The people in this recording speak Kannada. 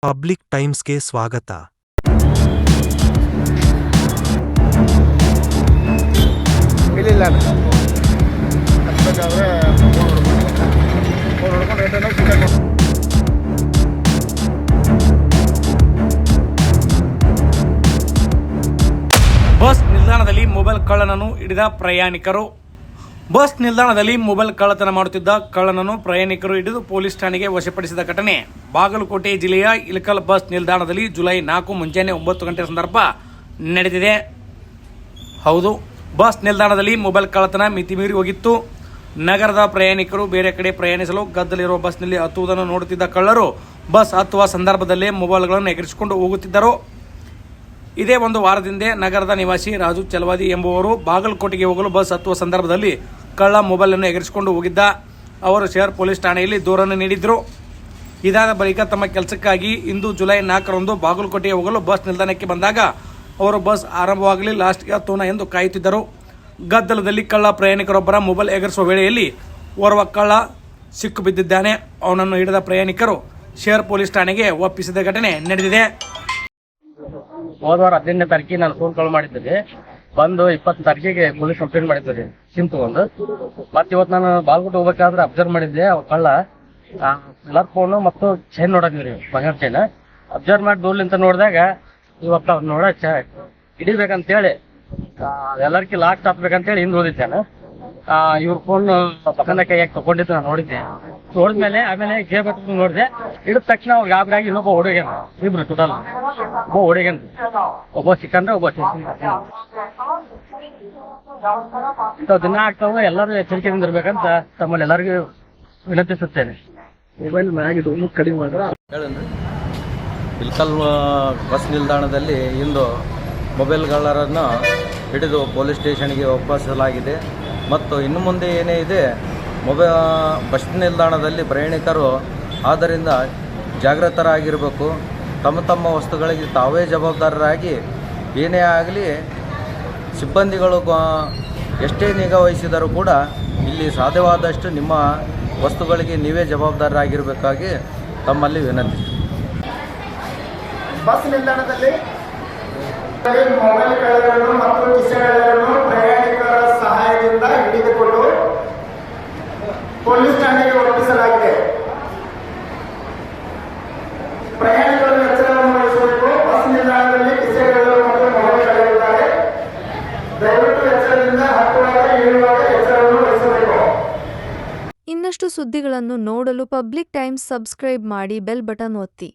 ಪಬ್ಲಿಕ್ ಟೈಮ್ಸ್ಗೆ ಸ್ವಾಗತ. ಇಲ್ಲ ಹತ್ಬೇಕಾದ್ರೆ ಫೋನ್ ಹೊಡ್ಕೊಂಡು ಬಸ್ ನಿಲ್ದಾಣದಲ್ಲಿ ಮೊಬೈಲ್ ಕಳ್ಳನನ್ನು ಹಿಡಿದ ಪ್ರಯಾಣಿಕರು. ಬಸ್ ನಿಲ್ದಾಣದಲ್ಲಿ ಮೊಬೈಲ್ ಕಳ್ಳತನ ಮಾಡುತ್ತಿದ್ದ ಕಳ್ಳನನ್ನು ಪ್ರಯಾಣಿಕರು ಹಿಡಿದು ಪೊಲೀಸ್ ಠಾಣೆಗೆ ವಶಪಡಿಸಿದ ಘಟನೆ ಬಾಗಲಕೋಟೆ ಜಿಲ್ಲೆಯ ಇಳಕಲ್ ಬಸ್ ನಿಲ್ದಾಣದಲ್ಲಿ ಜುಲೈ 4 ಮುಂಜಾನೆ 9 ಗಂಟೆ ಸಂದರ್ಭ ನಡೆದಿದೆ. ಹೌದು, ಬಸ್ ನಿಲ್ದಾಣದಲ್ಲಿ ಮೊಬೈಲ್ ಕಳ್ಳತನ ಮಿತಿಮೀರಿ ಹೋಗಿತ್ತು. ನಗರದ ಪ್ರಯಾಣಿಕರು ಬೇರೆ ಕಡೆ ಪ್ರಯಾಣಿಸಲು ಗದ್ದಲಿರುವ ಬಸ್ನಲ್ಲಿ ಹತ್ತುವುದನ್ನು ನೋಡುತ್ತಿದ್ದ ಕಳ್ಳರು ಬಸ್ ಹತ್ತುವ ಸಂದರ್ಭದಲ್ಲೇ ಮೊಬೈಲ್ಗಳನ್ನು ಎಗರಿಸಿಕೊಂಡು ಹೋಗುತ್ತಿದ್ದರು. ಇದೇ ಒಂದು ವಾರದಿಂದ ನಗರದ ನಿವಾಸಿ ರಾಜು ಚಲವಾದಿ ಎಂಬುವರು ಬಾಗಲಕೋಟೆಗೆ ಹೋಗಲು ಬಸ್ ಹತ್ತುವ ಸಂದರ್ಭದಲ್ಲಿ ಕಳ್ಳ ಮೊಬೈಲ್ ಅನ್ನು ಎಗರಿಸಿಕೊಂಡು ಹೋಗಿದ್ದ. ಅವರು ಶಹರ್ ಪೊಲೀಸ್ ಠಾಣೆಯಲ್ಲಿ ದೂರನ್ನು ನೀಡಿದ್ರು. ಇದಾದ ಬಳಿಕ ತಮ್ಮ ಕೆಲಸಕ್ಕಾಗಿ ಇಂದು ಜುಲೈ 4ರಂದು ಬಾಗಲಕೋಟೆಗೆ ಹೋಗಲು ಬಸ್ ನಿಲ್ದಾಣಕ್ಕೆ ಬಂದಾಗ ಅವರು ಬಸ್ ಆರಂಭವಾಗಲಿ ಲಾಸ್ಟ್ಗೆ ಹತ್ತೋಣ ಎಂದು ಕಾಯುತ್ತಿದ್ದರು. ಗದ್ದಲದಲ್ಲಿ ಕಳ್ಳ ಪ್ರಯಾಣಿಕರೊಬ್ಬರ ಮೊಬೈಲ್ ಎಗರಿಸುವ ವೇಳೆಯಲ್ಲಿ ಓರ್ವ ಕಳ್ಳ ಸಿಕ್ಕು ಬಿದ್ದಿದ್ದಾನೆ. ಅವನನ್ನು ಹಿಡಿದ ಪ್ರಯಾಣಿಕರು ಶಹರ್ ಪೊಲೀಸ್ ಠಾಣೆಗೆ ಒಪ್ಪಿಸಿದ ಘಟನೆ ನಡೆದಿದೆ. ಹೋದವಾರ 15ನೇ ತಾರೀಕಿಗೆ ನಾನು ಫೋನ್ ಕಾಲ್ ಮಾಡಿದ್ದೆ. ಬಂದು 20 ತಾರೀಕಿಗೆ ಪೊಲೀಸ್ ಕಂಪ್ಲೇಂಟ್ ಮಾಡಿದ್ದೆ ಸಿಮ್ ತಗೊಂಡು. ಮತ್ತೆ ಇವತ್ತು ನಾನು ಬಾಲ್ಕೋಟ್ ಹೋಗ್ಬೇಕಾದ್ರೆ ಅಬ್ಸರ್ವ್ ಮಾಡಿದ್ದೆ, ಅವ್ ಕಳ್ಳ ಎಲ್ಲರ ಫೋನು ಮತ್ತು ಚೈನ್ ನೋಡಕ್ರಿ ಬಂಗಾರ ಚೈನ್ ಅಬ್ಸರ್ವ್ ಮಾಡಿ ದೂರ್ಲಿಂತ ನೋಡಿದಾಗ ಇವತ್ತು ಅವ್ರು ನೋಡಕ್ ಹಿಡಿಬೇಕಂತೇಳಿ ಎಲ್ಲರಿಗೂ ಲಾಸ್ಟ್ ಹಾಕ್ಬೇಕಂತೇಳಿ ಹಿಂದೆ ಓದಿದ್ದಾನೆ. ಇವ್ರ ಫೋನ್ ಪಕ್ಕದ ಕೈಯಾಗಿ ತಗೊಂಡಿದ್ದು ನಾನು ನೋಡಿದ್ಮೇಲೆ ಆಮೇಲೆ ಗೇಮ್ ಹತ್ಕೊಂಡು ನೋಡಿದೆ. ಹಿಡಿದ ತಕ್ಷಣ ಅವ್ರು ಗಾಬರಿಯಾಗಿ ಇನ್ನೊಬ್ಬ ಹುಡುಗನ, ಇಬ್ರು ಟೋಟಲ್ ಒಬ್ಬ ಹುಡುಗನ್, ಒಬ್ಬ ಸಿಕ್ಕಂದ್ರೆ ಒಬ್ಬ ಇಂಥವು ದಿನ ಆಗ್ತಾವ. ಎಲ್ಲರೂ ಎಚ್ಚರಿಕೆಯಿಂದ ಇರ್ಬೇಕಂತ ತಮ್ಮಲ್ಲಿ ಎಲ್ಲರಿಗೂ ವಿನಂತಿಸುತ್ತೇನೆ. ಮೊಬೈಲ್ ಮ್ಯಾಗಿದ್ದು ಕಡಿಮೆ ಮಾಡ್ರ ಹೇಳನ್ರಿ. ಇಳಕಲ್ ಬಸ್ ನಿಲ್ದಾಣದಲ್ಲಿ ಇಂದು ಮೊಬೈಲ್ಗಳರನ್ನು ಹಿಡಿದು ಪೊಲೀಸ್ ಸ್ಟೇಷನ್ಗೆ ಒಪ್ಪಿಸಲಾಗಿದೆ. ಮತ್ತು ಇನ್ನು ಮುಂದೆ ಏನೇ ಇದೆ, ಬಸ್ ನಿಲ್ದಾಣದಲ್ಲಿ ಪ್ರಯಾಣಿಕರು ಆದ್ದರಿಂದ ಜಾಗೃತರಾಗಿರಬೇಕು. ತಮ್ಮ ತಮ್ಮ ವಸ್ತುಗಳಿಗೆ ತಾವೇ ಜವಾಬ್ದಾರರಾಗಿ ಏನೇ ಆಗಲಿ ಸಿಬ್ಬಂದಿಗಳು ಎಷ್ಟೇ ನಿಗಾ ವಹಿಸಿದರೂ ಕೂಡ ಇಲ್ಲಿ ಸಾಧ್ಯವಾದಷ್ಟು ನಿಮ್ಮ ವಸ್ತುಗಳಿಗೆ ನೀವೇ ಜವಾಬ್ದಾರರಾಗಿರಬೇಕಾಗಿ ತಮ್ಮಲ್ಲಿ ವಿನಂತಿ. ಬಸ್ ನಿಲ್ದಾಣದಲ್ಲಿ ಮೊಬೈಲ್ ಕಳ್ಳಗಳನ್ನು ಮತ್ತು ಕಿಸೆಗಳನ್ನು ಪ್ರಯಾಣಿಕರ ಸಹಾಯದಿಂದ ಹಿಡಿದುಕೊಂಡು ಪೊಲೀಸ್ ಠಾಣೆಗೆ ಒಪ್ಪಿಸಲಾಗಿದೆ. ಪ್ರಯಾಣಿಕರು ಎಚ್ಚರವನ್ನು ವಹಿಸಬೇಕು. ಬಸ್ ನಿಲ್ದಾಣದಲ್ಲಿ ಕಿಸೆಗಳು ಮತ್ತು ಮೊಬೈಲ್ ಕಳ್ಳರಿದ್ದಾರೆ. ದಯವಿಟ್ಟು ಎಚ್ಚರದಿಂದ ಹತ್ತುವಾಗ ಇಳಿಯುವಾಗ ಎಚ್ಚರವನ್ನು ವಹಿಸಬೇಕು. ಇನ್ನಷ್ಟು ಸುದ್ದಿಗಳನ್ನು ನೋಡಲು ಪಬ್ಲಿಕ್ ಟೈಮ್ಸ್ ಸಬ್ಸ್ಕ್ರೈಬ್ ಮಾಡಿ, ಬೆಲ್ ಬಟನ್ ಒತ್ತಿ.